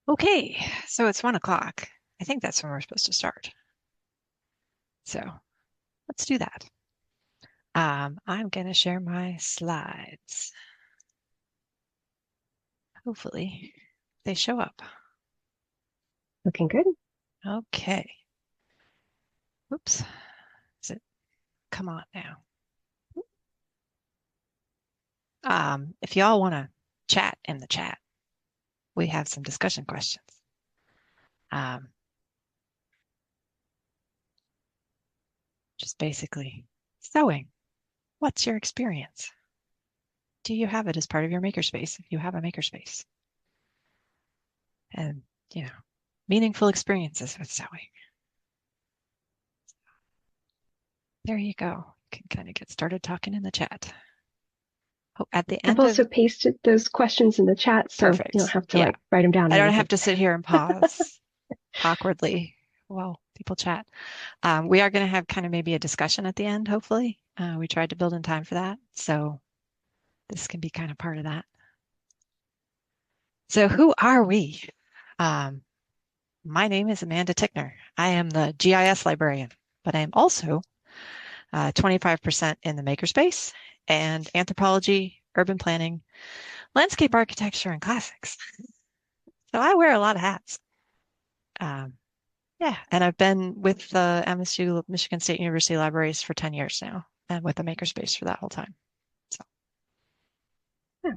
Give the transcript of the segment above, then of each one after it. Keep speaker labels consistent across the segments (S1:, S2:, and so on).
S1: Okay, so it's 1 o'clock. I think that's when we're supposed to start. So let's do that. I'm going to share my slides. Hopefully they show up.
S2: Looking good.
S1: Okay. Oops. Is it? Come on now. If y'all want to chat in the chat, we have some discussion questions. Um, just basically sewing. What's your experience? Do you have it as part of your makerspace if you have a makerspace? And, you know, meaningful experiences with sewing. There you go. You can kind of get started talking in the chat. Oh, at the
S2: I've
S1: end of
S2: also pasted those questions in the chat, so you don't
S1: perfect.
S2: have to
S1: Yeah.
S2: write them down
S1: I
S2: or
S1: don't have
S2: anything.
S1: to sit here and pause awkwardly while people chat. We are going to have kind of maybe a discussion at the end, hopefully. We tried to build in time for that. So this can be kind of part of that. So who are we? Um, my name is Amanda Tickner. I am the GIS librarian, but I am also 25% in the makerspace and anthropology, urban planning, landscape architecture, and classics. So I wear a lot of hats. Um, yeah, and I've been with the MSU, Michigan State University Libraries for 10 years now, and with the Makerspace for that whole time. So,
S2: Yeah.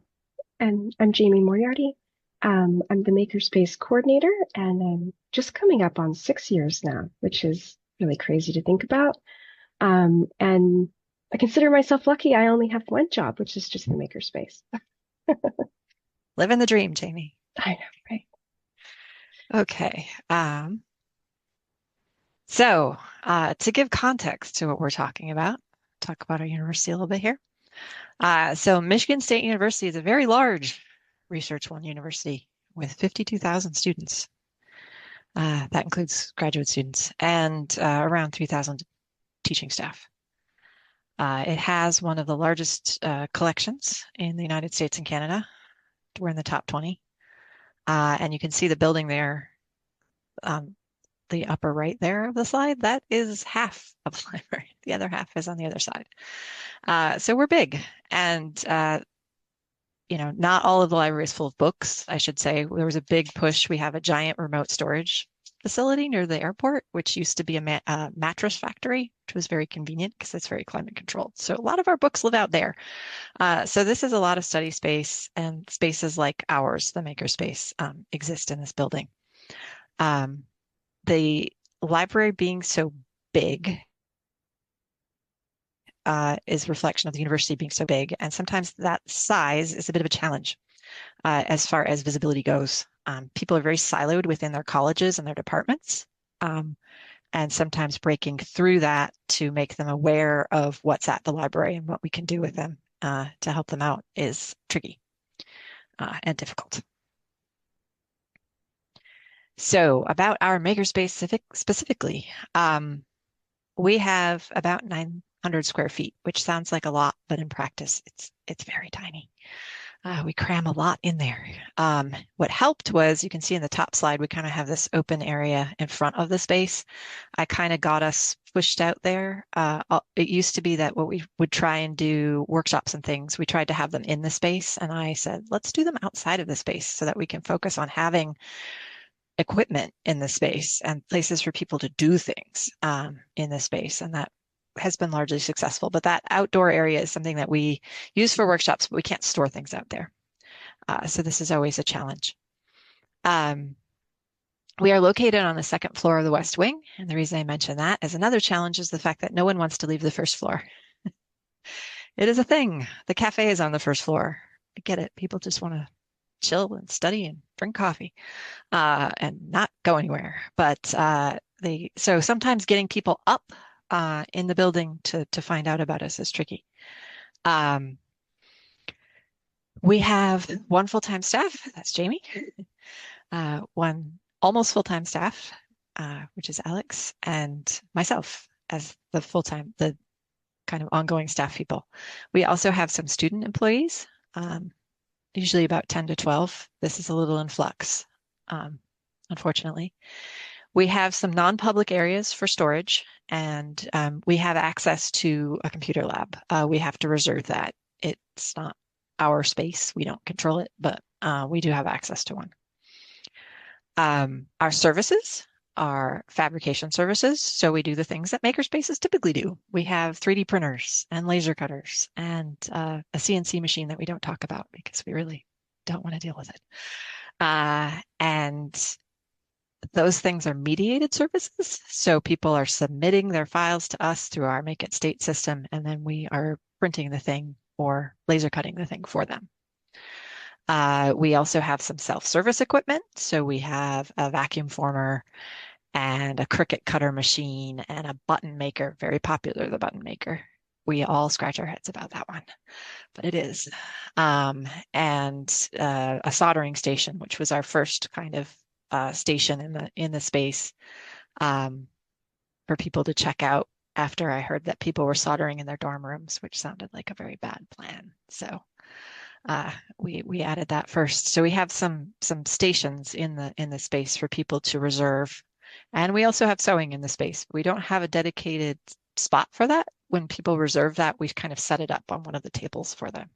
S2: And I'm Jamie Moriarty. I'm the Makerspace coordinator, and I'm just coming up on 6 years now, which is really crazy to think about. And I consider myself lucky. I only have one job, which is just the Makerspace.
S1: living the dream, Jamie.
S2: I know, right?
S1: Okay. So to give context to what we're talking about, talk about our university a little bit here. So Michigan State University is a very large research one university with 52,000 students. That includes graduate students and around 3,000 teaching staff. It has one of the largest collections in the United States and Canada. We're in the top 20. And you can see the building there, the upper right there of the slide. That is half of the library. The other half is on the other side. So we're big. And not all of the library is full of books, I should say. There was a big push. We have a giant remote storage facility near the airport, which used to be a mattress factory, which was very convenient because it's very climate controlled. So a lot of our books live out there. So this is a lot of study space, and spaces like ours, the Makerspace, exist in this building. The library being so big is a reflection of the university being so big, and sometimes that size is a bit of a challenge as far as visibility goes. People are very siloed within their colleges and their departments, and sometimes breaking through that to make them aware of what's at the library and what we can do with them to help them out is tricky and difficult. So about our makerspace specifically, we have about 900 square feet, which sounds like a lot, but in practice, it's very tiny. We cram a lot in there. What helped was, you can see in the top slide, we kind of have this open area in front of the space. I kind of got us pushed out there. It used to be that what we would try and do workshops and things, we tried to have them in the space. And I said, let's do them outside of the space so that we can focus on having equipment in the space and places for people to do things in the space. And that has been largely successful. But that outdoor area is something that we use for workshops, but we can't store things out there. So this is always a challenge. We are located on the second floor of the West Wing. And the reason I mention that is another challenge is the fact that no one wants to leave the first floor. It is a thing. The cafe is on the first floor. I get it. People just want to chill and study and drink coffee and not go anywhere. But so sometimes getting people up in the building to find out about us is tricky. We have one full-time staff, that's Jamie, one almost full-time staff, which is Alex, and myself as the kind of ongoing staff people. We also have some student employees, usually about 10 to 12. This is a little in flux. unfortunately. We have some non-public areas for storage, and we have access to a computer lab. We have to reserve that. It's not our space. We don't control it, but we do have access to one. Our services are fabrication services. So we do the things that makerspaces typically do. We have 3D printers and laser cutters and a CNC machine that we don't talk about because we really don't want to deal with it. And those things are mediated services. So people are submitting their files to us through our Make It State system, and then we are printing the thing or laser cutting the thing for them. We also have some self-service equipment. So we have a vacuum former and a Cricut cutter machine and a button maker, very popular, the button maker. We all scratch our heads about that one, but it is. And a soldering station, which was our first kind of station in the space for people to check out after I heard that people were soldering in their dorm rooms, which sounded like a very bad plan. So we added that first. So we have some stations in the space for people to reserve. And we also have sewing in the space. We don't have a dedicated spot for that. When people reserve that, we kind of set it up on one of the tables for them.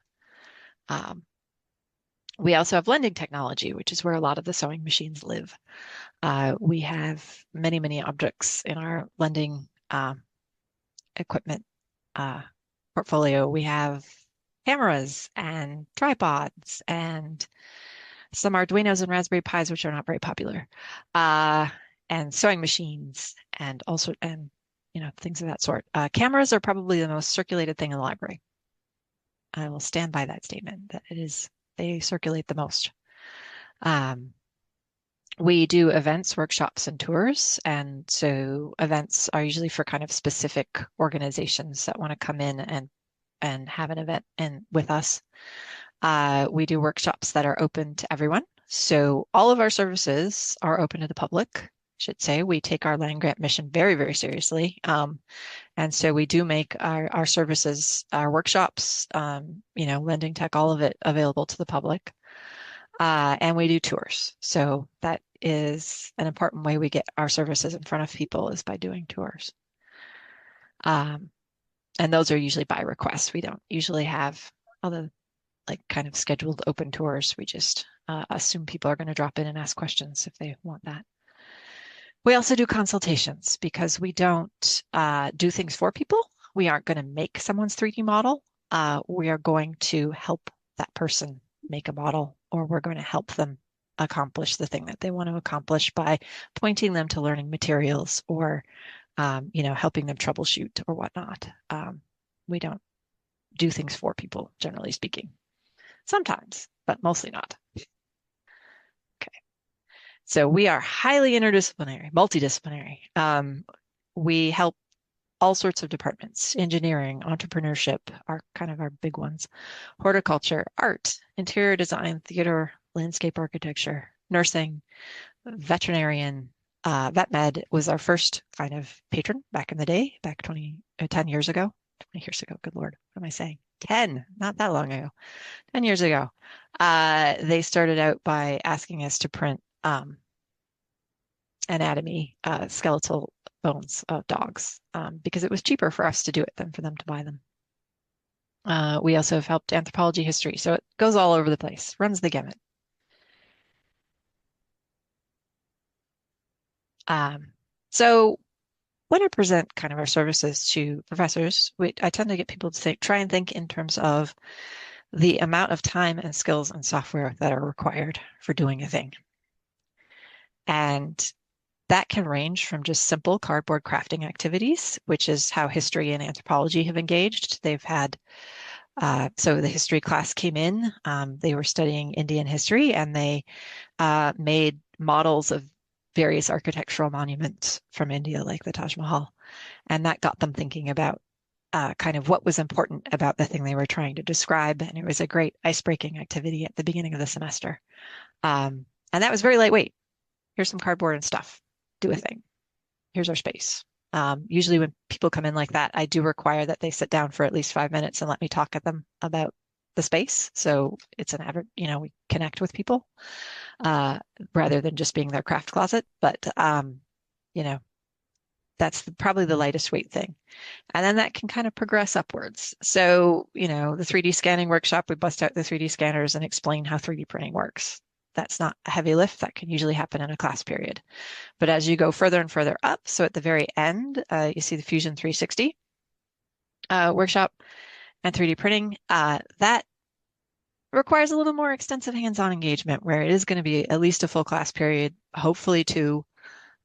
S1: We also have lending technology, which is where a lot of the sewing machines live. We have many, many objects in our lending equipment portfolio. We have cameras and tripods and some Arduinos and Raspberry Pis, which are not very popular, and sewing machines and also things of that sort. Cameras are probably the most circulated thing in the library. I will stand by that statement that they circulate the most. We do events, workshops, and tours. And so events are usually for kind of specific organizations that want to come in and have an event with us. We do workshops that are open to everyone. So all of our services are open to the public, I should say. We take our land grant mission very, very seriously. And so we do make our services, our workshops, lending tech, all of it available to the public. And we do tours. So that is an important way we get our services in front of people is by doing tours. And those are usually by request. We don't usually have other kind of scheduled open tours. We just assume people are going to drop in and ask questions if they want that. We also do consultations because we don't do things for people. We aren't going to make someone's 3D model. We are going to help that person make a model, or we're going to help them accomplish the thing that they want to accomplish by pointing them to learning materials or, helping them troubleshoot or whatnot. We don't do things for people, generally speaking. Sometimes, but mostly not. Okay. So we are highly interdisciplinary, multidisciplinary. We help all sorts of departments: engineering, entrepreneurship are kind of our big ones, horticulture, art, interior design, theater, landscape architecture, nursing, veterinarian. Vet Med was our first kind of patron back in the day, back 10 years ago. 20 years ago, good Lord, what am I saying? 10, not that long ago. 10 years ago. They started out by asking us to print anatomy, skeletal bones of dogs, because it was cheaper for us to do it than for them to buy them. We also have helped anthropology, history, so it goes all over the place, runs the gamut. So when I present kind of our services to professors, I tend to get people to try and think in terms of the amount of time and skills and software that are required for doing a thing. And that can range from just simple cardboard crafting activities, which is how history and anthropology have engaged. They've had, so the history class came in, they were studying Indian history, and they made models of various architectural monuments from India, like the Taj Mahal. And that got them thinking about kind of what was important about the thing they were trying to describe. And it was a great ice-breaking activity at the beginning of the semester. And that was very lightweight. Here's some cardboard and stuff. Do a thing. Here's our space. Usually when people come in like that, I do require that they sit down for at least 5 minutes and let me talk at them about the space. So it's an average, we connect with people rather than just being their craft closet. But, you know, that's probably the lightest weight thing. And then that can kind of progress upwards. So, the 3D scanning workshop, we bust out the 3D scanners and explain how 3D printing works. That's not a heavy lift. That can usually happen in a class period. But as you go further and further up, so at the very end, you see the Fusion 360 workshop and 3D printing. That requires a little more extensive hands-on engagement where it is going to be at least a full class period, hopefully two.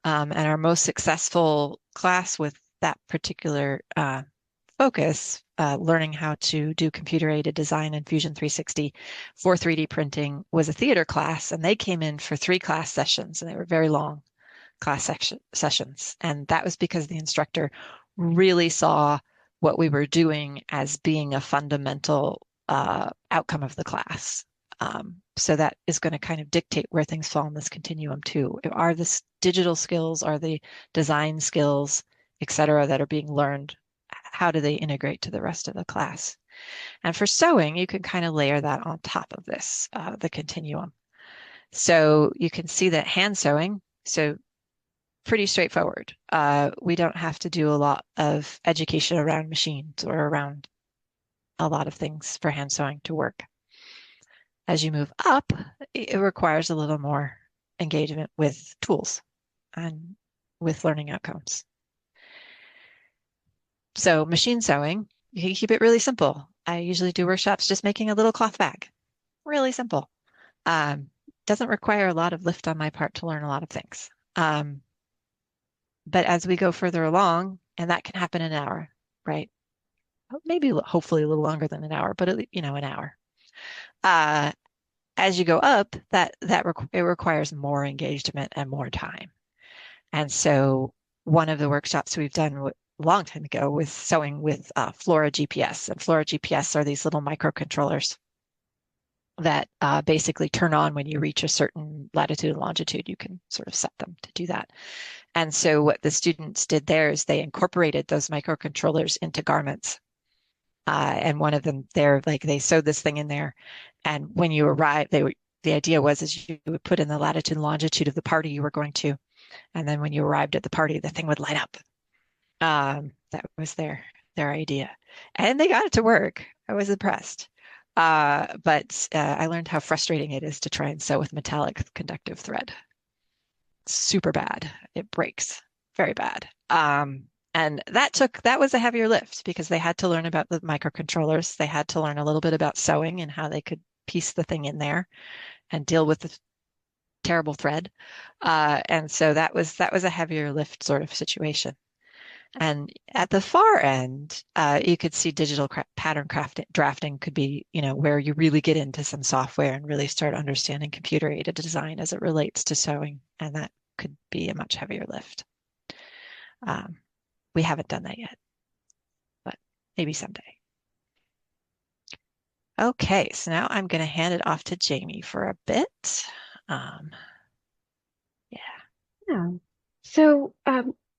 S1: And our most successful class with that particular focus, learning how to do computer-aided design in Fusion 360 for 3D printing, was a theater class, and they came in for 3 class sessions, and they were very long class sessions. And that was because the instructor really saw what we were doing as being a fundamental outcome of the class. So that is going to kind of dictate where things fall in this continuum too. Are the digital skills, are the design skills, et cetera, that are being learned, how do they integrate to the rest of the class? And for sewing, you can kind of layer that on top of this, the continuum. So you can see that hand sewing, so pretty straightforward. We don't have to do a lot of education around machines or around a lot of things for hand sewing to work. As you move up, it requires a little more engagement with tools and with learning outcomes. So machine sewing, you can keep it really simple. I usually do workshops just making a little cloth bag. Really simple. Doesn't require a lot of lift on my part to learn a lot of things. But as we go further along, and that can happen in an hour, right? Maybe hopefully a little longer than an hour, but an hour. As you go up, it requires more engagement and more time. And so one of the workshops we've done a long time ago was sewing with Flora GPS. And Flora GPS are these little microcontrollers that basically turn on when you reach a certain latitude and longitude. You can sort of set them to do that. And so what the students did there is they incorporated those microcontrollers into garments. And one of them, they sewed this thing in there. And when you arrive, the idea was is you would put in the latitude and longitude of the party you were going to. And then when you arrived at the party, the thing would light up. That was their idea. And they got it to work. I was impressed. But I learned how frustrating it is to try and sew with metallic conductive thread. Super bad. It breaks very bad. And that was a heavier lift because they had to learn about the microcontrollers. They had to learn a little bit about sewing and how they could piece the thing in there and deal with the terrible thread. And so that was a heavier lift sort of situation. And at the far end, you could see digital pattern drafting could be, where you really get into some software and really start understanding computer-aided design as it relates to sewing. And that could be a much heavier lift. We haven't done that yet, but maybe someday. Okay, so now I'm going to hand it off to Jamie for a bit.
S2: Yeah. So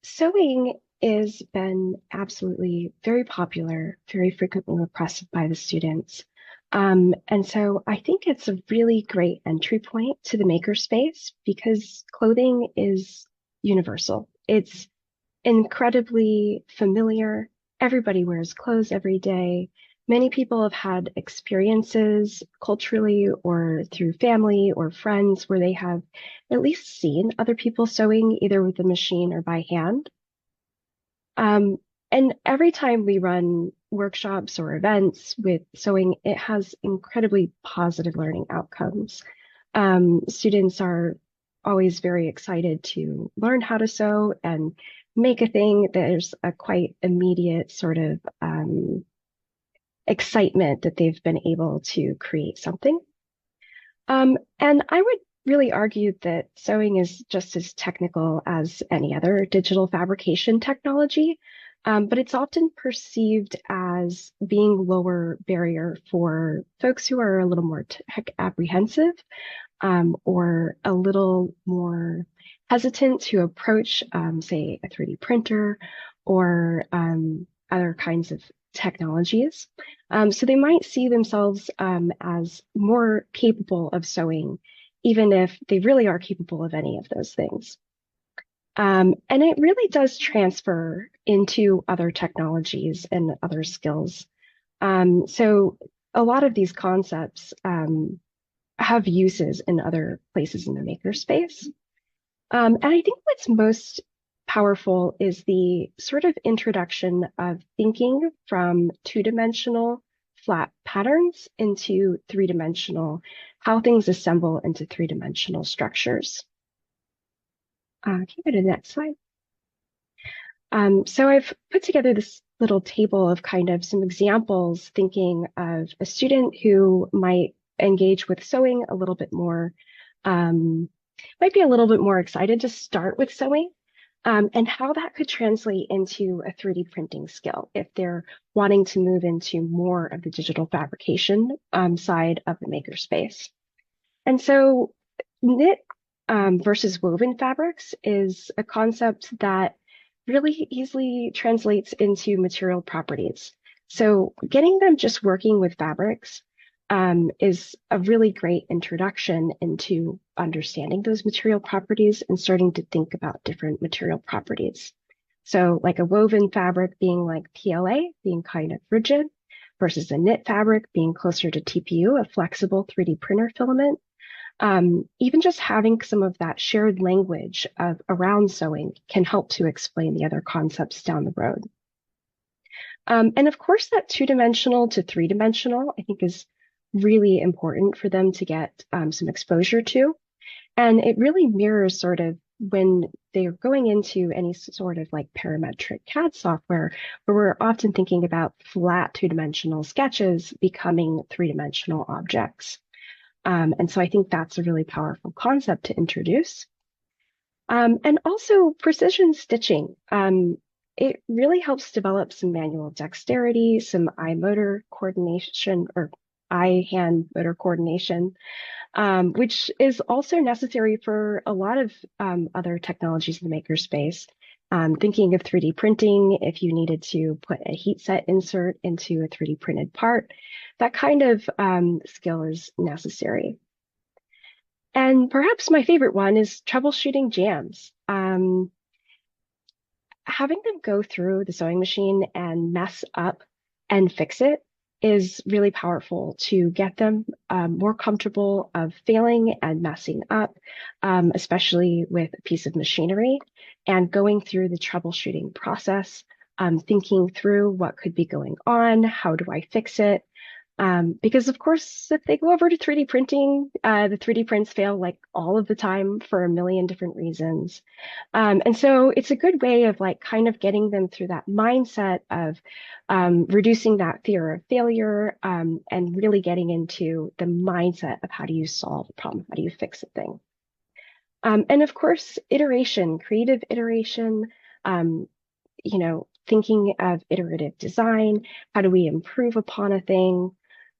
S2: sewing has been absolutely very popular, very frequently requested by the students. And so I think it's a really great entry point to the makerspace because clothing is universal. It's incredibly familiar. Everybody wears clothes every day. Many people have had experiences culturally or through family or friends where they have at least seen other people sewing either with a machine or by hand. And every time we run workshops or events with sewing, it has incredibly positive learning outcomes. Students are always very excited to learn how to sew and make a thing. There's a quite immediate sort of excitement that they've been able to create something. And I would really argue that sewing is just as technical as any other digital fabrication technology, but it's often perceived as being lower barrier for folks who are a little more tech apprehensive, or a little more hesitant to approach, say, a 3D printer or other kinds of technologies. So they might see themselves as more capable of sewing, even if they really are capable of any of those things. And it really does transfer into other technologies and other skills. So a lot of these concepts have uses in other places in the makerspace. And I think what's most powerful is the sort of introduction of thinking from two-dimensional flat patterns into three-dimensional, how things assemble into three-dimensional structures. Can you go to the next slide? So I've put together this little table of kind of some examples, thinking of a student who might engage with sewing a little bit more, might be a little bit more excited to start with sewing, and how that could translate into a 3D printing skill if they're wanting to move into more of the digital fabrication side of the makerspace. And so knit versus woven fabrics is a concept that really easily translates into material properties. So getting them just working with fabrics is a really great introduction into understanding those material properties and starting to think about different material properties. So like a woven fabric being like PLA, being kind of rigid, versus a knit fabric being closer to TPU, a flexible 3D printer filament. Even just having some of that shared language of around sewing can help to explain the other concepts down the road. And of course, that two-dimensional to three-dimensional, I think, is really important for them to get some exposure to. And it really mirrors sort of when they're going into any sort of like parametric CAD software, where we're often thinking about flat two-dimensional sketches becoming three-dimensional objects. And so I think that's a really powerful concept to introduce. And also precision stitching. It really helps develop some manual dexterity, some eye motor coordination or eye-hand motor coordination, which is also necessary for a lot of other technologies in the makerspace. Thinking of 3D printing, if you needed to put a heat set insert into a 3D printed part, that kind of skill is necessary. And perhaps my favorite one is troubleshooting jams. Having them go through the sewing machine and mess up and fix it is really powerful to get them more comfortable of failing and messing up, especially with a piece of machinery, and going through the troubleshooting process, thinking through what could be going on, how do I fix it? Because of course, if they go over to 3D printing, the 3D prints fail like all of the time for a million different reasons. And so it's a good way of like kind of getting them through that mindset of reducing that fear of failure and really getting into the mindset of how do you solve a problem? How do you fix a thing? And of course, iteration, creative iteration, um, thinking of iterative design. How do we improve upon a thing?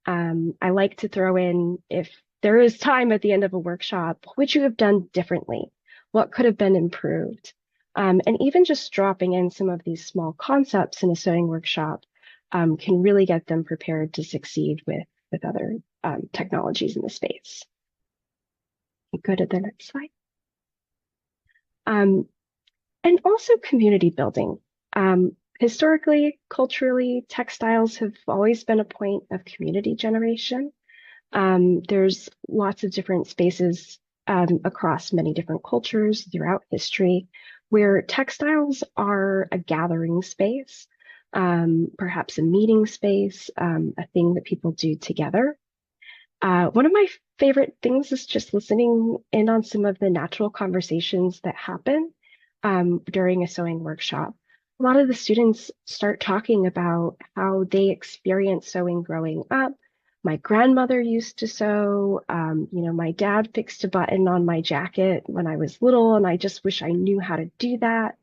S2: I like to throw in, if there is time at the end of a workshop, what would you have done differently? What could have been improved? And even just dropping in some of these small concepts in a sewing workshop can really get them prepared to succeed with other technologies in the space. Go to the next slide. And also community building. Historically, culturally, textiles have always been a point of community generation. There's lots of different spaces across many different cultures throughout history where textiles are a gathering space, perhaps a meeting space, a thing that people do together. One of my favorite things is just listening in on some of the natural conversations that happen during a sewing workshop. A lot of the students start talking about how they experienced sewing growing up. My grandmother used to sew. My dad fixed a button on my jacket when I was little, and I just wish I knew how to do that.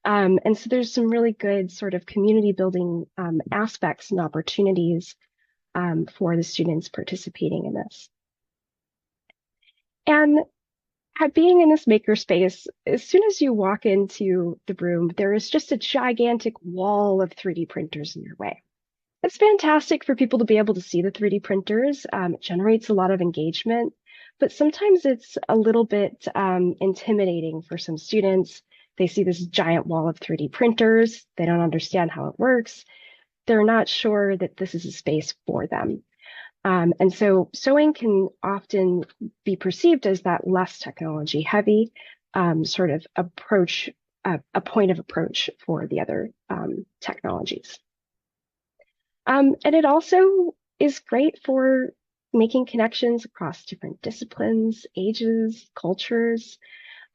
S2: And so there's some really good sort of community building aspects and opportunities for the students participating in this. And being in this makerspace, as soon as you walk into the room, there is just a gigantic wall of 3D printers in your way. It's fantastic for people to be able to see the 3D printers. It generates a lot of engagement, but sometimes it's a little bit intimidating for some students. They see this giant wall of 3D printers. They don't understand how it works. They're not sure that this is a space for them. And so sewing can often be perceived as that less technology heavy sort of approach, a point of approach for the other technologies. And it also is great for making connections across different disciplines, ages, cultures.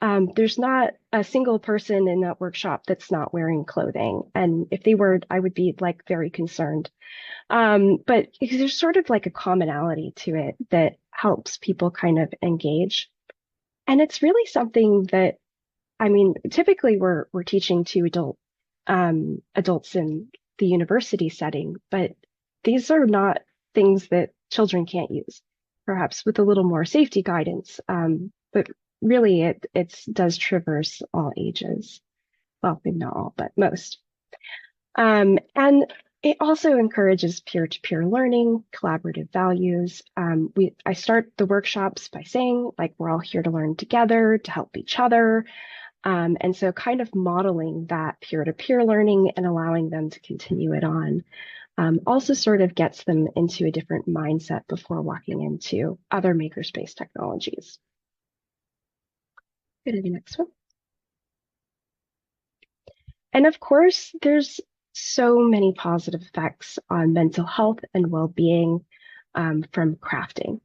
S2: There's not a single person in that workshop that's not wearing clothing. And if they were, I would be like very concerned. But there's sort of like a commonality to it that helps people kind of engage. And it's really something that, I mean, typically we're teaching to adults in the university setting, but these are not things that children can't use, perhaps with a little more safety guidance. But really it does traverse all ages. Well, maybe not all, but most. And it also encourages peer-to-peer learning, collaborative values. I start the workshops by saying, like, we're all here to learn together, to help each other. And so kind of modeling that peer-to-peer learning and allowing them to continue it on also sort of gets them into a different mindset before walking into other makerspace technologies. Go to the next one. And of course, there's so many positive effects on mental health and well-being from crafting.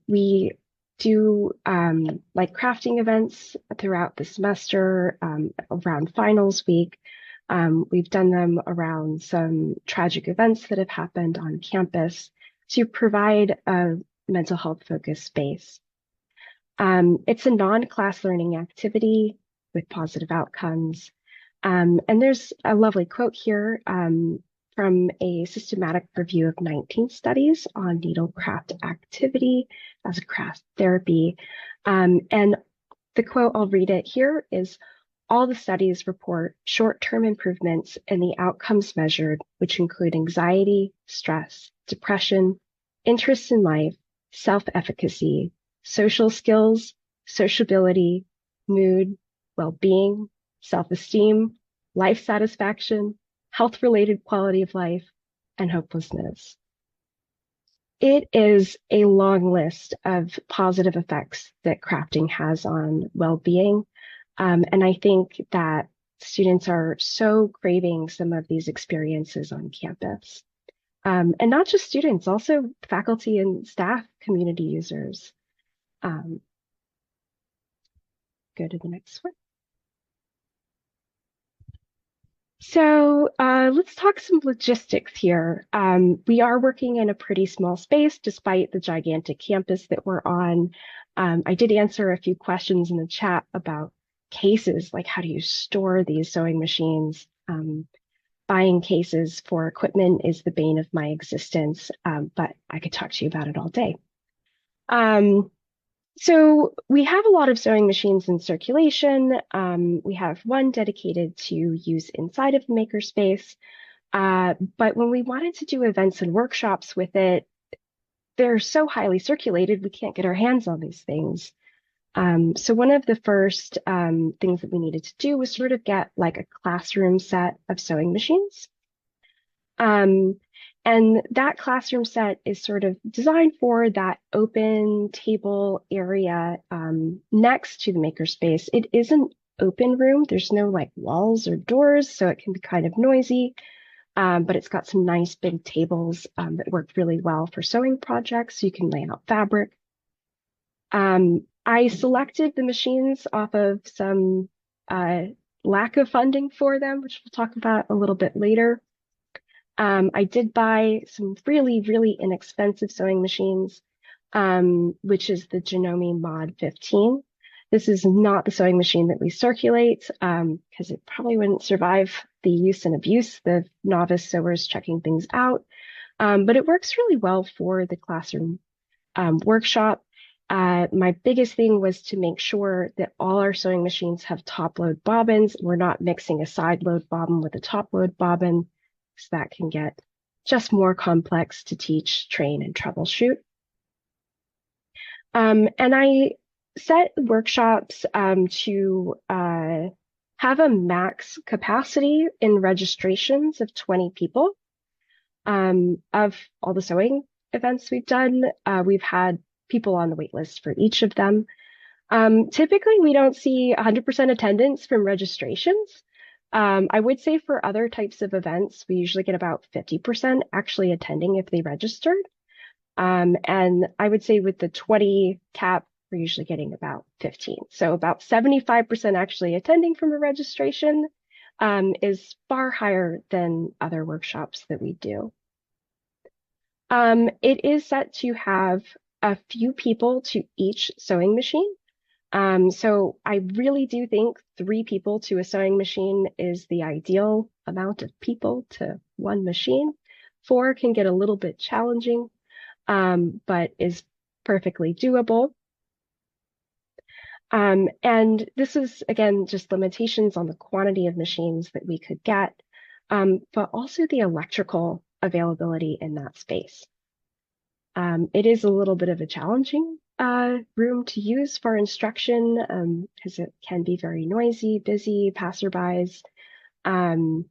S2: We do like crafting events throughout the semester around finals week. We've done them around some tragic events that have happened on campus to provide a mental health focused space. It's a non-class learning activity with positive outcomes. And there's a lovely quote here from a systematic review of 19 studies on needlecraft activity as a craft therapy. And the quote, I'll read it here, is all the studies report short-term improvements in the outcomes measured, which include anxiety, stress, depression, interest in life, self-efficacy, social skills, sociability, mood, well-being, self-esteem, life satisfaction, health-related quality of life, and hopelessness. It is a long list of positive effects that crafting has on well-being. And I think that students are so craving some of these experiences on campus. And not just students, also faculty and staff, community users. Go to the next one. So let's talk some logistics here. We are working in a pretty small space despite the gigantic campus that we're on. I did answer a few questions in the chat about cases, like how do you store these sewing machines? Buying cases for equipment is the bane of my existence, but I could talk to you about it all day. So we have a lot of sewing machines in circulation. We have one dedicated to use inside of the makerspace. But when we wanted to do events and workshops with it, they're so highly circulated, we can't get our hands on these things. So one of the first things that we needed to do was sort of get like a classroom set of sewing machines. And that classroom set is sort of designed for that open table area next to the makerspace. It is an open room. There's no like walls or doors, so it can be kind of noisy. But it's got some nice big tables that work really well for sewing projects. So you can lay out fabric. I selected the machines off of some lack of funding for them, which we'll talk about a little bit later. I did buy some really, really inexpensive sewing machines, which is the Janome Mod 15. This is not the sewing machine that we circulate because it probably wouldn't survive the use and abuse, the novice sewers checking things out. But it works really well for the classroom workshop. My biggest thing was to make sure that all our sewing machines have top load bobbins. We're not mixing a side load bobbin with a top load bobbin, because that can get just more complex to teach, train, and troubleshoot. And I set workshops to have a max capacity in registrations of 20 people. Of all the sewing events we've done, we've had people on the wait list for each of them. Typically, we don't see 100% attendance from registrations. I would say for other types of events, we usually get about 50% actually attending if they registered. And I would say with the 20 cap, we're usually getting about 15. So about 75% actually attending from a registration is far higher than other workshops that we do. It is set to have a few people to each sewing machine. So I really do think 3 people to a sewing machine is the ideal amount of people to one machine. 4 can get a little bit challenging, but is perfectly doable. And this is, again, just limitations on the quantity of machines that we could get, but also the electrical availability in that space. It is a little bit of a challenging room to use for instruction because it can be very noisy, busy, passerbys, and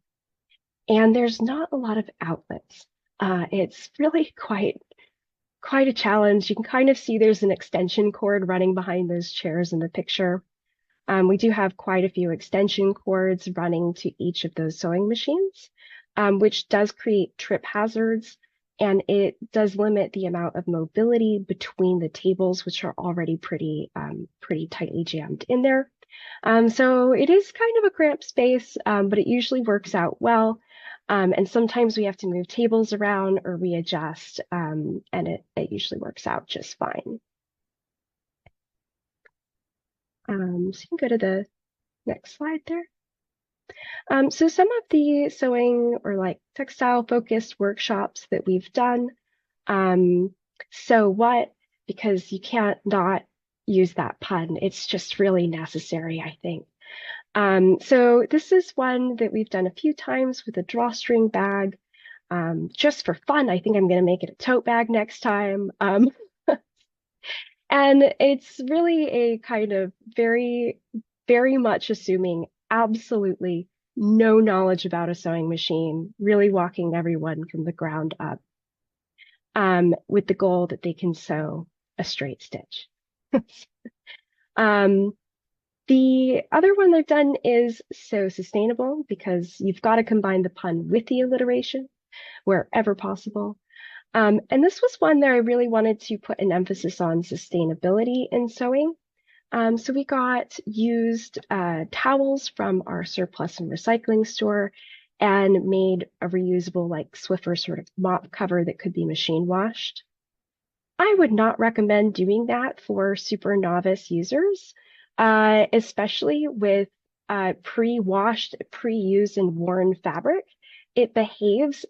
S2: there's not a lot of outlets. It's really quite a challenge. You can kind of see there's an extension cord running behind those chairs in the picture. We do have quite a few extension cords running to each of those sewing machines, which does create trip hazards, and it does limit the amount of mobility between the tables, which are already pretty tightly jammed in there. So it is kind of a cramped space, but it usually works out well. And sometimes we have to move tables around or readjust, and it usually works out just fine. So you can go to the next slide there. So some of the sewing or like textile focused workshops that we've done. So what, because you can't not use that pun. It's just really necessary, I think. So this is one that we've done a few times with a drawstring bag. Just for fun, I think I'm going to make it a tote bag next time. And it's really a kind of very, very much assuming absolutely no knowledge about a sewing machine, really walking everyone from the ground up, with the goal that they can sew a straight stitch. The other one I've done is Sew Sustainable, because you've got to combine the pun with the alliteration wherever possible. And this was one that I really wanted to put an emphasis on sustainability in sewing. So we got used towels from our surplus and recycling store and made a reusable like Swiffer sort of mop cover that could be machine washed. I would not recommend doing that for super novice users, especially with pre-washed, pre-used and worn fabric. It behaves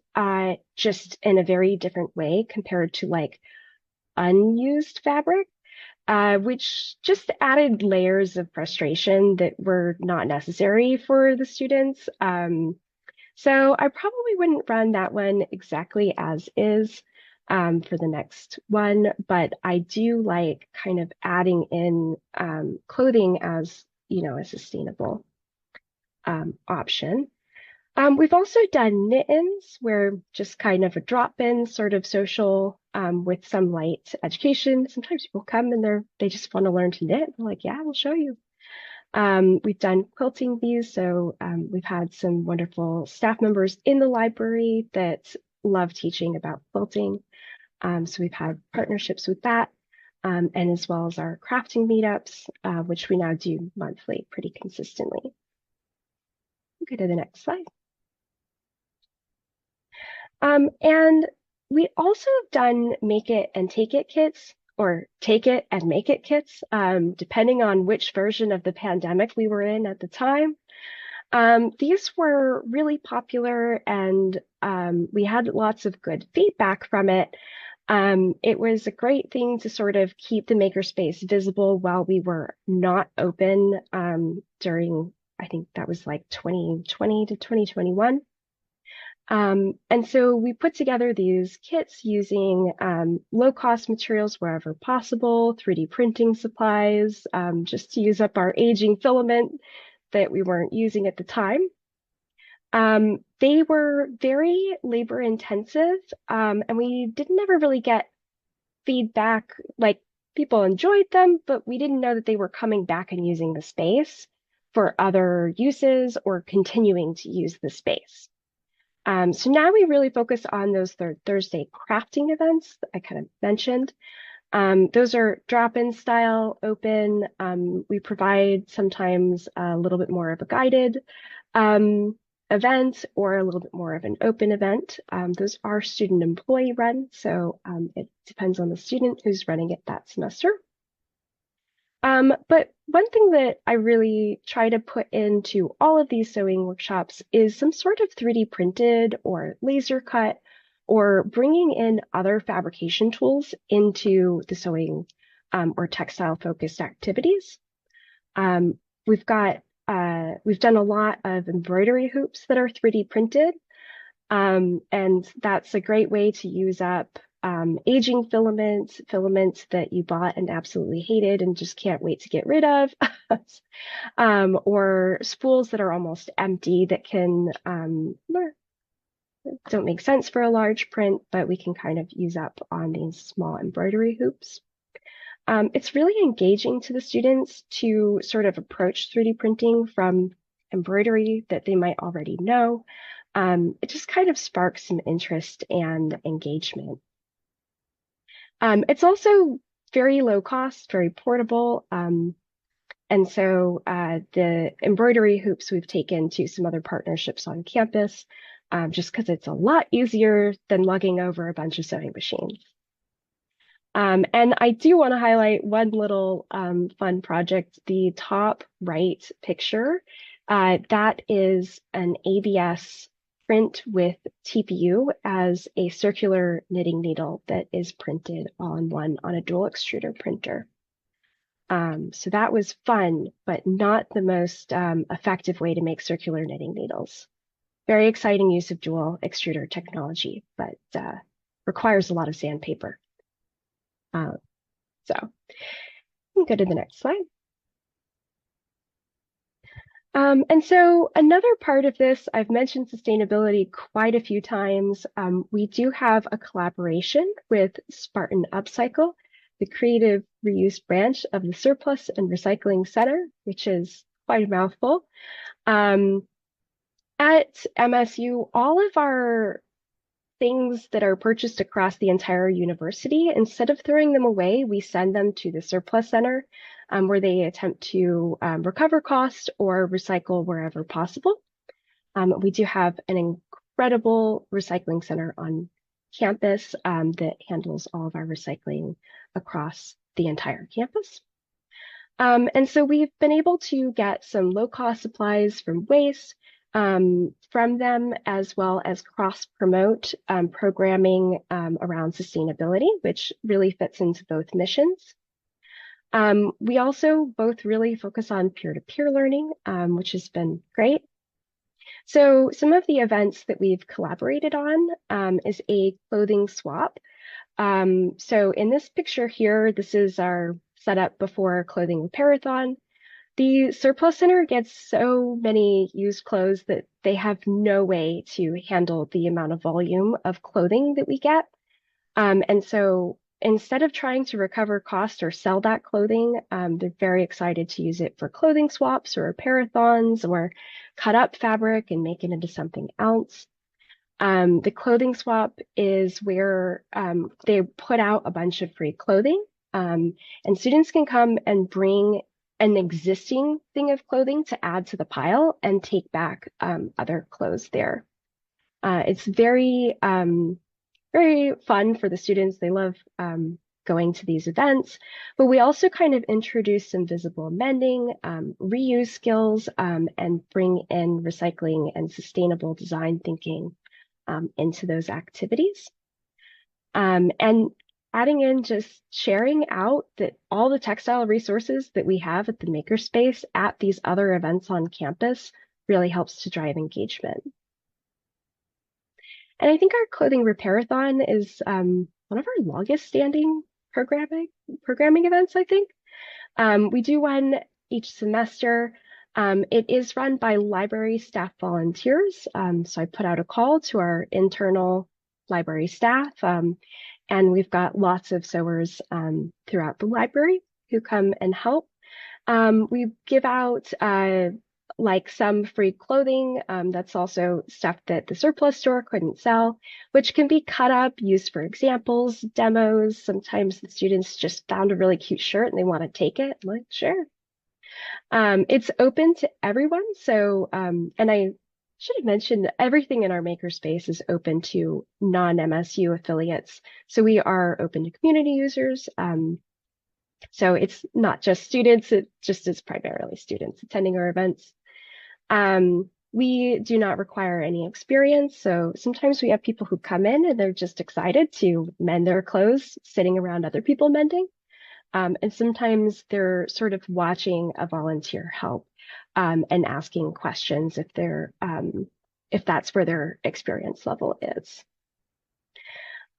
S2: just in a very different way compared to like unused fabric, which just added layers of frustration that were not necessary for the students. So I probably wouldn't run that one exactly as is for the next one, but I do like kind of adding in clothing as, you know, a sustainable option. We've also done knit-ins, where just kind of a drop-in sort of social with some light education. Sometimes people come and they just want to learn to knit. They're like, yeah, we'll show you. We've done quilting bees, so we've had some wonderful staff members in the library that love teaching about quilting. So we've had partnerships with that, and as well as our crafting meetups, which we now do monthly pretty consistently. Go to the next slide. And we also have done make it and take it kits, or take it and make it kits, depending on which version of the pandemic we were in at the time. These were really popular, and we had lots of good feedback from it. It was a great thing to sort of keep the makerspace visible while we were not open during, I think that was like 2020 to 2021. And so we put together these kits using low-cost materials wherever possible, 3D printing supplies, just to use up our aging filament that we weren't using at the time. They were very labor intensive, and we didn't ever really get feedback. Like, people enjoyed them, but we didn't know that they were coming back and using the space for other uses or continuing to use the space. So now we really focus on those Thursday crafting events that I kind of mentioned. Those are drop-in style, open. We provide sometimes a little bit more of a guided event or a little bit more of an open event. Those are student employee run, so it depends on the student who's running it that semester. But one thing that I really try to put into all of these sewing workshops is some sort of 3D printed or laser cut or bringing in other fabrication tools into the sewing or textile focused activities. Um, we've done a lot of embroidery hoops that are 3D printed. And that's a great way to use up aging filaments that you bought and absolutely hated and just can't wait to get rid of, or spools that are almost empty that don't make sense for a large print, but we can kind of use up on these small embroidery hoops. It's really engaging to the students to sort of approach 3D printing from embroidery that they might already know. It just kind of sparks some interest and engagement. It's also very low cost, very portable. And so the embroidery hoops we've taken to some other partnerships on campus, just because it's a lot easier than lugging over a bunch of sewing machines. And I do want to highlight one little fun project, the top right picture. That is an ABS print with TPU as a circular knitting needle that is printed on a dual extruder printer. So that was fun, but not the most effective way to make circular knitting needles. Very exciting use of dual extruder technology, but requires a lot of sandpaper. So we can go to the next slide. And so another part of this, I've mentioned sustainability quite a few times. We do have a collaboration with Spartan Upcycle, the creative reuse branch of the Surplus and Recycling Center, which is quite a mouthful. At MSU, all of our things that are purchased across the entire university, instead of throwing them away, we send them to the Surplus Center, where they attempt to recover cost or recycle wherever possible. We do have an incredible recycling center on campus that handles all of our recycling across the entire campus. And so we've been able to get some low-cost supplies from waste, from them, as well as cross-promote programming around sustainability, which really fits into both missions. We also both really focus on peer-to-peer learning, which has been great. So some of the events that we've collaborated on is a clothing swap. So in this picture here, this is our setup before clothing repairathon. The Surplus Center gets so many used clothes that they have no way to handle the amount of volume of clothing that we get. And so instead of trying to recover cost or sell that clothing, they're very excited to use it for clothing swaps or repairathons or cut up fabric and make it into something else. The clothing swap is where they put out a bunch of free clothing, and students can come and bring an existing thing of clothing to add to the pile and take back other clothes there. It's very, very fun for the students. They love going to these events, but we also kind of introduce some visible mending, reuse skills, and bring in recycling and sustainable design thinking into those activities. And adding in just sharing out that all the textile resources that we have at the Makerspace at these other events on campus really helps to drive engagement. And I think our clothing repairathon is one of our longest standing programming events, I think. We do one each semester. It is run by library staff volunteers. So I put out a call to our internal library staff, and we've got lots of sewers throughout the library who come and help. We give out like some free clothing. That's also stuff that the surplus store couldn't sell, which can be cut up, used for examples, demos. Sometimes the students just found a really cute shirt and they want to take it. I'm like, sure. It's open to everyone. So, and I should have mentioned that everything in our makerspace is open to non-MSU affiliates. So we are open to community users. So it's not just students, it just is primarily students attending our events. We do not require any experience. So sometimes we have people who come in and they're just excited to mend their clothes, sitting around other people mending. And sometimes they're sort of watching a volunteer help and asking questions if that's where their experience level is.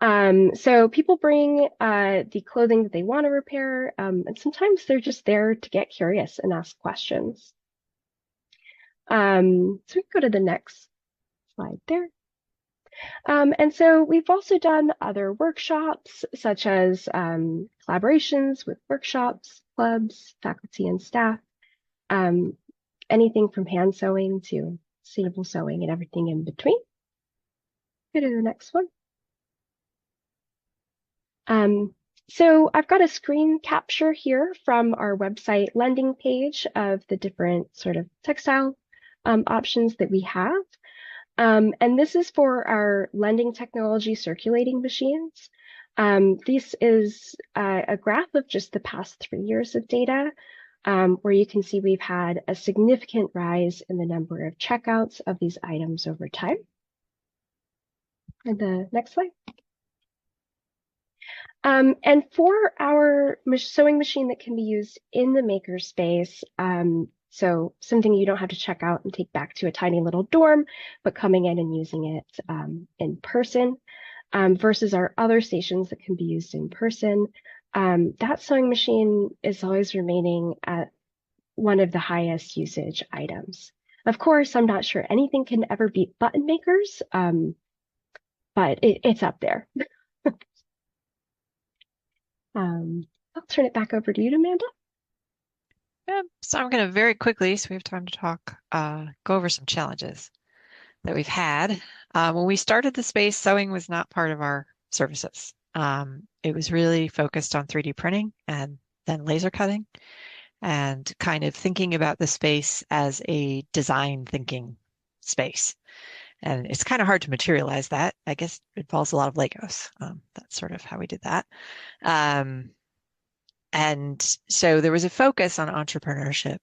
S2: So people bring the clothing that they want to repair, and sometimes they're just there to get curious and ask questions. So we can go to the next slide there. And so we've also done other workshops, such as collaborations with workshops, clubs, faculty and staff, anything from hand sewing to sustainable sewing and everything in between. Go to the next one. So I've got a screen capture here from our website landing page of the different sort of textile options that we have. And this is for our lending technology circulating machines. This is a graph of just the past 3 years of data, where you can see we've had a significant rise in the number of checkouts of these items over time. And the next slide. And for our sewing machine that can be used in the makerspace, so something you don't have to check out and take back to a tiny little dorm, but coming in and using it in person, versus our other stations that can be used in person, that sewing machine is always remaining at one of the highest usage items. Of course, I'm not sure anything can ever beat button makers, but it's up there. I'll turn it back over to you, Amanda.
S1: So I'm going to very quickly, so we have time to talk, go over some challenges that we've had. When we started the space, sewing was not part of our services. It was really focused on 3D printing and then laser cutting and kind of thinking about the space as a design thinking space. And it's kind of hard to materialize that. I guess it involves a lot of Legos. That's sort of how we did that. And so there was a focus on entrepreneurship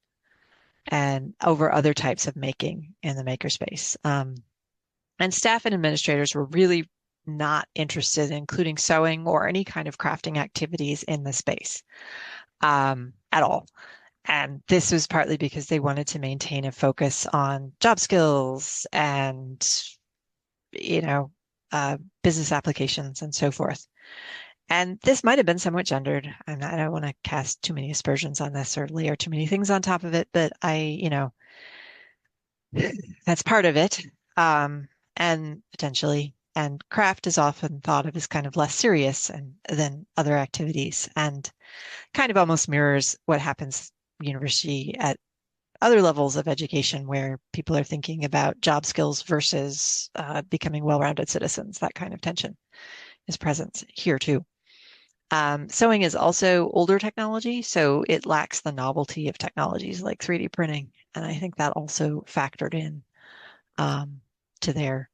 S1: and over other types of making in the makerspace. And staff and administrators were really not interested in including sewing or any kind of crafting activities in the space at all. And this was partly because they wanted to maintain a focus on job skills and, business applications and so forth. And this might have been somewhat gendered. I don't want to cast too many aspersions on this or layer too many things on top of it, but that's part of it. And potentially, and craft is often thought of as kind of less serious than other activities and kind of almost mirrors what happens university at other levels of education where people are thinking about job skills versus becoming well-rounded citizens. That kind of tension is present here too. Sewing is also older technology, so it lacks the novelty of technologies like 3D printing. And I think that also factored in to their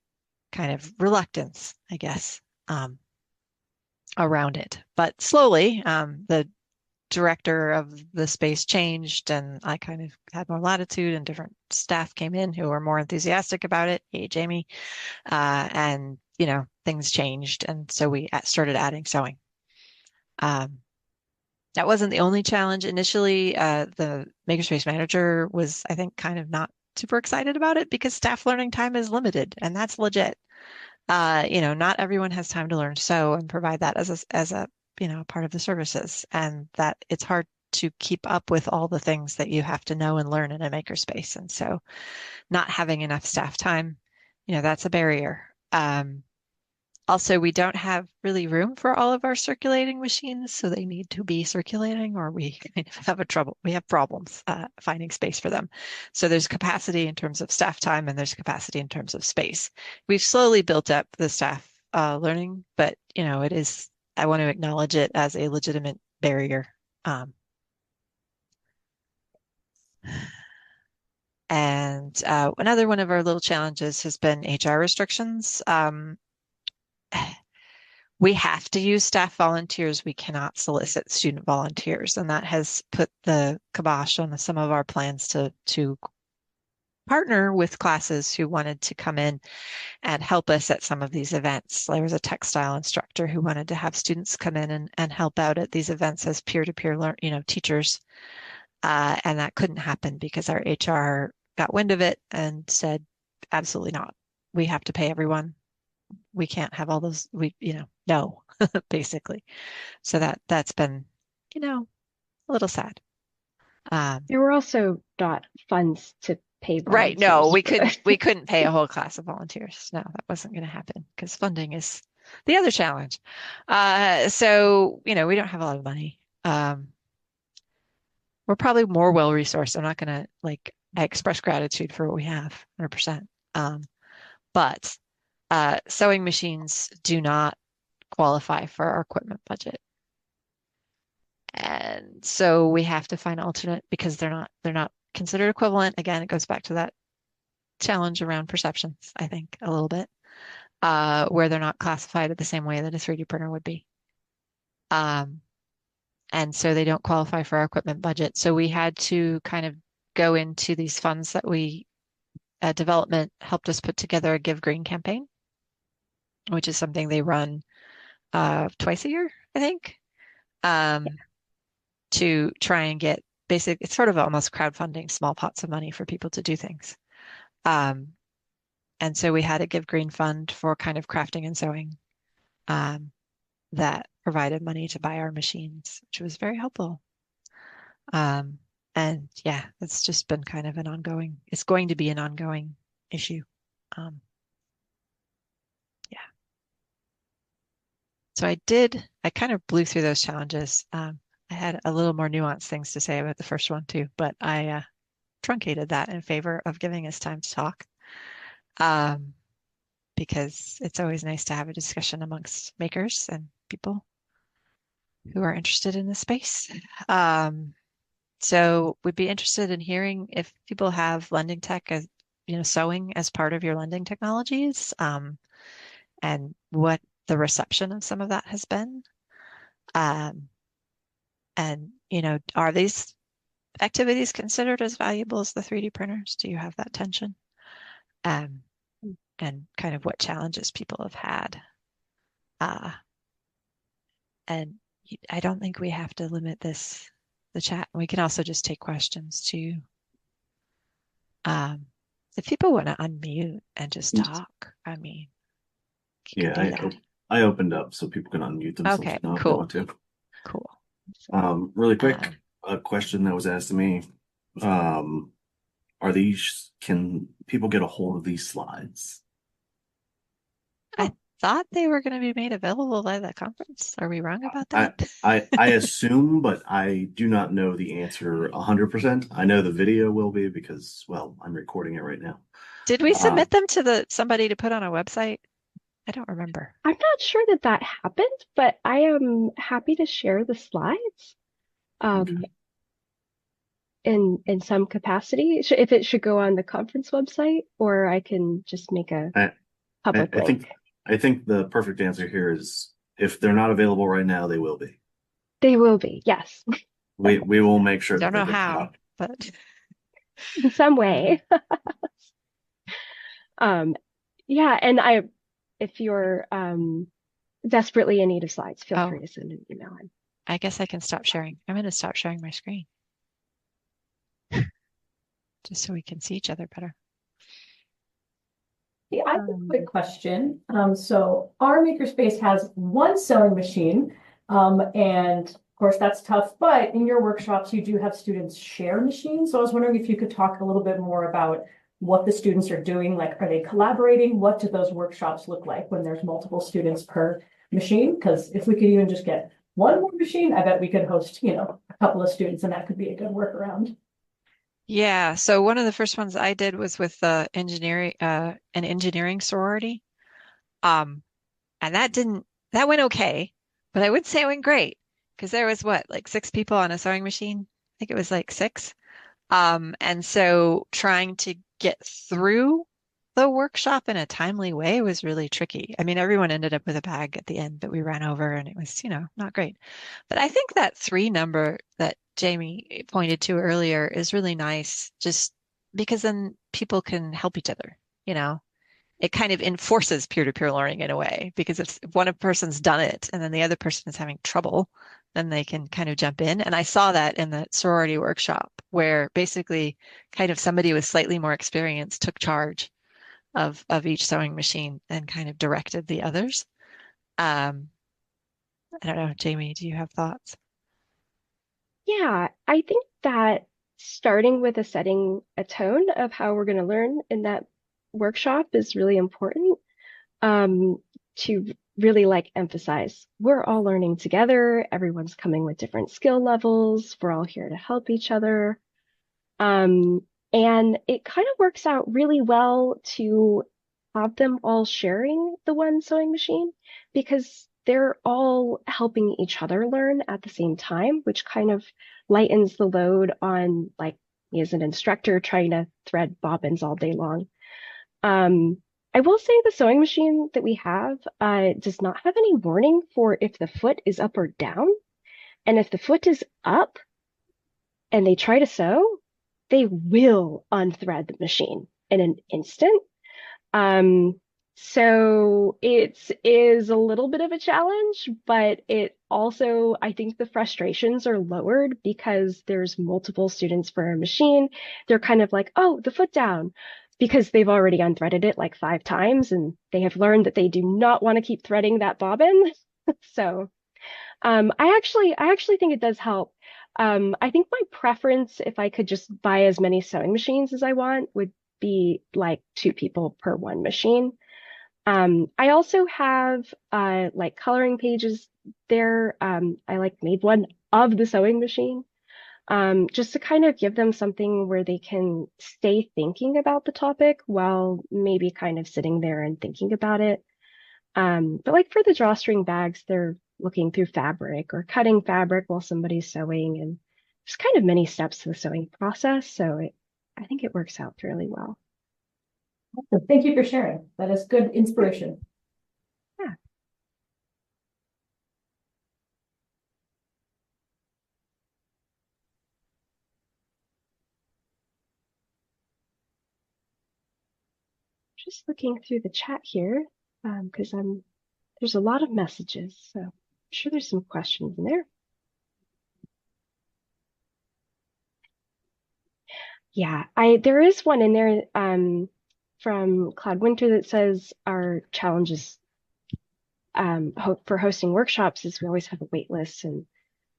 S1: kind of reluctance, I guess, around it. But slowly, the director of the space changed and I kind of had more latitude and different staff came in who were more enthusiastic about it. Hey, Jamie. And, things changed. And so we started adding sewing. That wasn't the only challenge. Initially, the Makerspace manager was, I think, kind of not super excited about it because staff learning time is limited, and that's legit. Not everyone has time to learn sew and provide that as a part of the services, and that it's hard to keep up with all the things that you have to know and learn in a makerspace. And so not having enough staff time, that's a barrier. Also, we don't have really room for all of our circulating machines, so they need to be circulating, or we kind of we have problems finding space for them. So there's capacity in terms of staff time, and there's capacity in terms of space. We've slowly built up the staff learning, but I want to acknowledge it as a legitimate barrier. And another one of our little challenges has been HR restrictions. We have to use staff volunteers. We cannot solicit student volunteers, and that has put the kibosh on some of our plans to partner with classes who wanted to come in and help us at some of these events. There was a textile instructor who wanted to have students come in and help out at these events as peer-to-peer teachers. And that couldn't happen because our HR got wind of it and said, absolutely not. We have to pay everyone. We can't have all those, no, basically. So that's been, a little sad.
S2: There were also not funds to pay
S1: Right. No,
S2: volunteers
S1: we
S2: for
S1: couldn't
S2: that.
S1: we couldn't pay a whole class of volunteers. No, that wasn't going to happen because funding is the other challenge. So, we don't have a lot of money. We're probably more well-resourced. I'm not going to I express gratitude for what we have, 100%. But sewing machines do not qualify for our equipment budget. And so we have to find alternate because they're not considered equivalent. Again, it goes back to that challenge around perceptions, I think, a little bit, where they're not classified the same way that a 3D printer would be. And so they don't qualify for our equipment budget. So we had to kind of go into these funds that development helped us put together a Give Green campaign, which is something they run twice a year, I think, to try and get it's sort of almost crowdfunding small pots of money for people to do things. And so we had a Give Green fund for kind of crafting and sewing that provided money to buy our machines, which was very helpful. And yeah, it's just been kind of it's going to be an ongoing issue. Yeah. So I kind of blew through those challenges. I had a little more nuanced things to say about the first one too, but I truncated that in favor of giving us time to talk. Because it's always nice to have a discussion amongst makers and people who are interested in the space. So we'd be interested in hearing if people have lending tech as, sewing as part of your lending technologies, and what the reception of some of that has been. And, are these activities considered as valuable as the 3D printers? Do you have that tension? And kind of what challenges people have had. And I don't think we have to limit the chat. We can also just take questions too. If people want to unmute and just talk, I mean, you can do that.
S3: I opened up so people can unmute themselves
S1: Okay,
S3: now if they
S1: cool.
S3: want to.
S1: Cool.
S3: Really quick, a question that was asked to me. Can people get a hold of these slides?
S1: I thought they were going to be made available at the conference. Are we wrong about that?
S3: I assume, but I do not know the answer 100%. I know the video will be because, well, I'm recording it right now.
S1: Did we submit them to somebody to put on a website? I don't remember.
S2: I'm not sure that happened, but I am happy to share the slides in some capacity. If it should go on the conference website, or I can just make a public link.
S3: I think the perfect answer here is if they're not available right now, they will be.
S2: They will be, yes.
S3: We will make sure
S1: Don't
S3: that
S1: know
S3: they get
S1: how,
S3: out.
S1: but
S2: in some way. Yeah, and if you're desperately in need of slides, feel free to send an email in.
S1: I guess I can stop sharing. I'm going to stop sharing my screen just so we can see each other better.
S4: Hey, I have a quick
S2: Um,
S4: question. So our makerspace has one sewing machine, and of course that's tough. But in your workshops, you do have students share machines. So I was wondering if you could talk a little bit more about what the students are doing. Like, are they collaborating? What do those workshops look like when there's multiple students per machine? Because if we could even just get one more machine, I bet we could host, a couple of students, and that could be a good workaround.
S1: Yeah, so one of the first ones I did was with an engineering sorority. Um, and that went okay, but I would say it went great because there was what, like six people on a sewing machine? I think it was like six. And so trying to get through the workshop in a timely way was really tricky. I mean, everyone ended up with a bag at the end that we ran over, and it was, not great. But I think that three number that Jamie pointed to earlier is really nice, just because then people can help each other, you know? It kind of enforces peer-to-peer learning in a way, because if one person's done it and then the other person is having trouble, then they can kind of jump in. And I saw that in the sorority workshop where basically kind of somebody with slightly more experience took charge of each sewing machine and kind of directed the others. Um, I don't know, Jamie, do you have thoughts?
S2: yeah, I think that starting with setting a tone of how we're going to learn in that workshop is really important. Um, to really like emphasize we're all learning together. Everyone's coming with different skill levels. We're all here to help each other. Um, and it kind of works out really well to have them all sharing the one sewing machine because they're all helping each other learn at the same time, which kind of lightens the load on like me as an instructor trying to thread bobbins all day long. Um, I will say the sewing machine that we have does not have any warning for if the foot is up or down. And if the foot is up, and they try to sew, they will unthread the machine in an instant. Um, so it is a little bit of a challenge, but it also, I think the frustrations are lowered because there's multiple students per machine. They're kind of like, oh, the foot down, because they've already unthreaded it like 5 times and they have learned that they do not want to keep threading that bobbin. So I actually think it does help. I think my preference, if I could just buy as many sewing machines as I want, would be like 2 people per one machine. I also have like coloring pages there. I like made one of the sewing machine, just to kind of give them something where they can stay thinking about the topic while maybe kind of sitting there and thinking about it. But like for the drawstring bags, they're looking through fabric or cutting fabric while somebody's sewing, and there's kind of many steps to the sewing process. So I think it works out fairly well.
S4: Thank you for sharing. That is good inspiration.
S2: Yeah, just looking through the chat here, because there's a lot of messages, so I'm sure there's some questions in there. Yeah, I there is one in there from Cloud Winter that says our challenges for hosting workshops is we always have a wait list and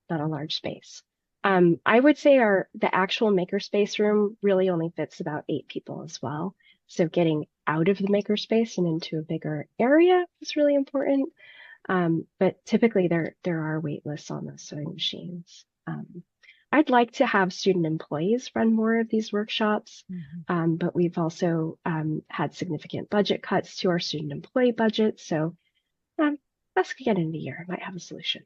S2: not a large space. I would say the actual makerspace room really only fits about 8 people as well. So getting out of the makerspace and into a bigger area is really important. But typically there are wait lists on those sewing machines. I'd like to have student employees run more of these workshops, but we've also had significant budget cuts to our student employee budget. So that's again in the year, I might have a solution.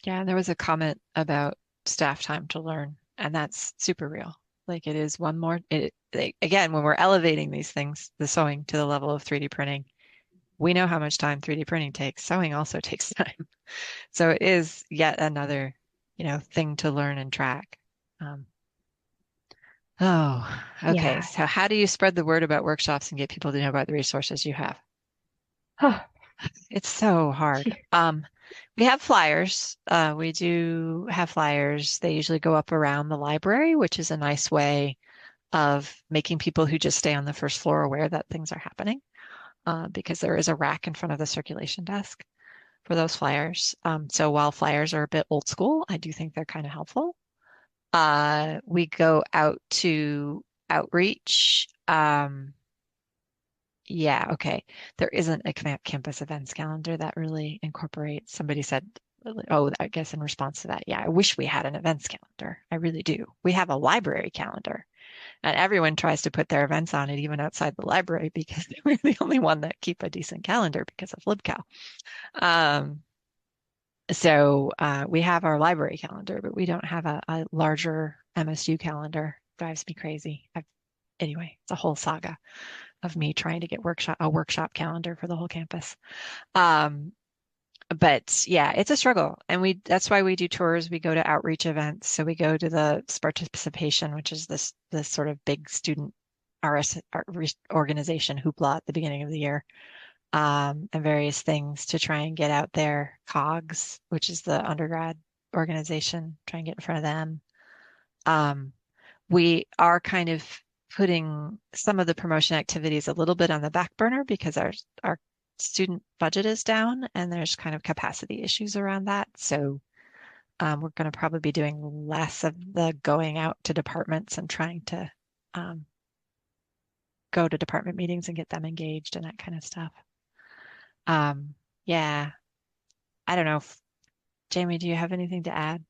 S1: Yeah, and there was a comment about staff time to learn, and that's super real. Like it is one more, again, when we're elevating these things, the sewing to the level of 3D printing, we know how much time 3D printing takes. Sewing also takes time. So it is yet another, thing to learn and track. Um, oh, okay.
S2: Yeah.
S1: So how do you spread the word about workshops and get people to know about the resources you have? It's so hard. We have flyers. We do have flyers. They usually go up around the library, which is a nice way of making people who just stay on the first floor aware that things are happening, because there is a rack in front of the circulation desk for those flyers. So while flyers are a bit old school, I do think they're kind of helpful. We go out to outreach. Yeah, okay. There isn't a campus events calendar that really incorporates. Somebody said, oh, I guess in response to that, yeah, I wish we had an events calendar. I really do. We have a library calendar, and everyone tries to put their events on it, even outside the library, because we're the only one that keep a decent calendar because of LibCal. So we have our library calendar, but we don't have a larger MSU calendar. Drives me crazy. Anyway, it's a whole saga of me trying to get a workshop calendar for the whole campus. But yeah, it's a struggle, and that's why we do tours. We go to outreach events. So we go to the participation, which is this sort of big student organization hoopla at the beginning of the year, and various things to try and get out there. COGS, which is the undergrad organization, try and get in front of them. We are kind of putting some of the promotion activities a little bit on the back burner because our student budget is down and there's kind of capacity issues around that. So we're going to probably be doing less of the going out to departments and trying to go to department meetings and get them engaged and that kind of stuff. Yeah, I don't know. Jamie, do you have anything to add?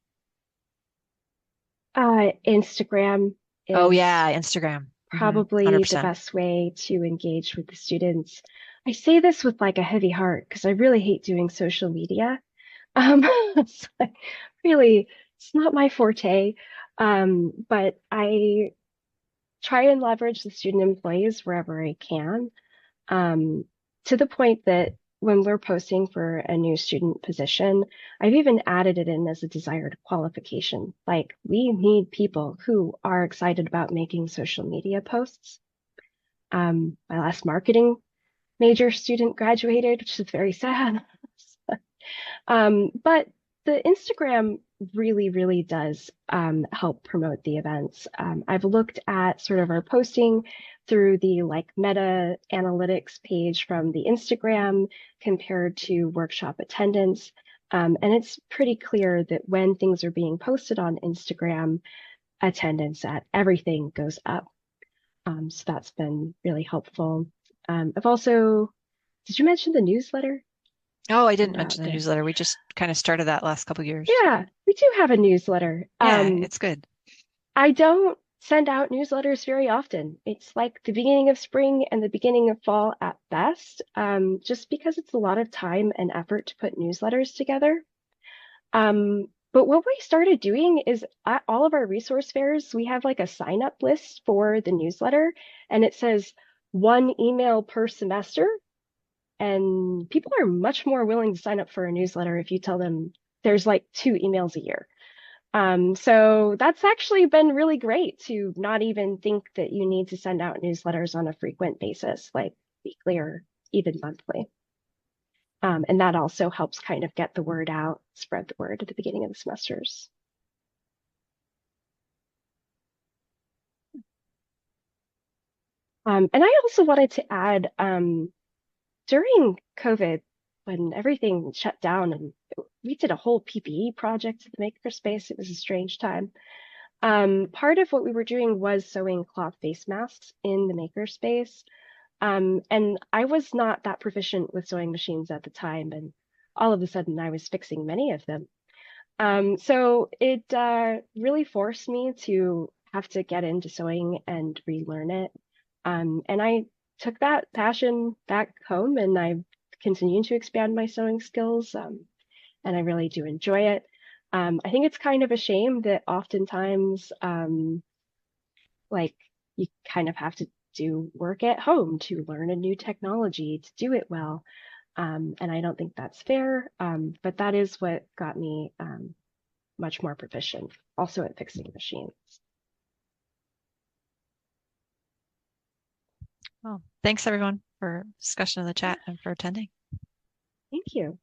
S2: Instagram
S1: Oh
S2: is
S1: yeah, Instagram.
S2: probably the
S1: 100%.
S2: best way to engage with the students. I say this with like a heavy heart because I really hate doing social media. It's like, really, it's not my forte. But I try and leverage the student employees wherever I can, to the point that when we're posting for a new student position, I've even added it in as a desired qualification. Like, we need people who are excited about making social media posts. My last marketing major student graduated, which is very sad. But the Instagram really, really does help promote the events. I've looked at sort of our posting through the like meta analytics page from the Instagram compared to workshop attendance. And it's pretty clear that when things are being posted on Instagram, attendance at everything goes up. So that's been really helpful. I've also, did you mention the newsletter?
S1: Oh, I didn't mention the newsletter. We just kind of started that last couple of years.
S2: Yeah, we do have a newsletter.
S1: Yeah, it's good.
S2: I don't send out newsletters very often. It's like the beginning of spring and the beginning of fall at best, just because it's a lot of time and effort to put newsletters together. But what we started doing is at all of our resource fairs, we have like a sign up list for the newsletter, and it says 1 email per semester. And people are much more willing to sign up for a newsletter if you tell them there's like 2 emails a year. So that's actually been really great to not even think that you need to send out newsletters on a frequent basis, like weekly or even monthly. And that also helps kind of get the word out, spread the word at the beginning of the semesters. And I also wanted to add, during COVID, when everything shut down and we did a whole PPE project at the Makerspace, it was a strange time. Part of what we were doing was sewing cloth face masks in the Makerspace. And I was not that proficient with sewing machines at the time, and all of a sudden I was fixing many of them. So it really forced me to have to get into sewing and relearn it. And I took that passion back home and I've continued to expand my sewing skills. And I really do enjoy it. I think it's kind of a shame that oftentimes, like, you kind of have to do work at home to learn a new technology to do it well. And I don't think that's fair. But that is what got me much more proficient, also at fixing machines.
S1: Well, thanks everyone for discussion in the chat and for attending.
S2: Thank you.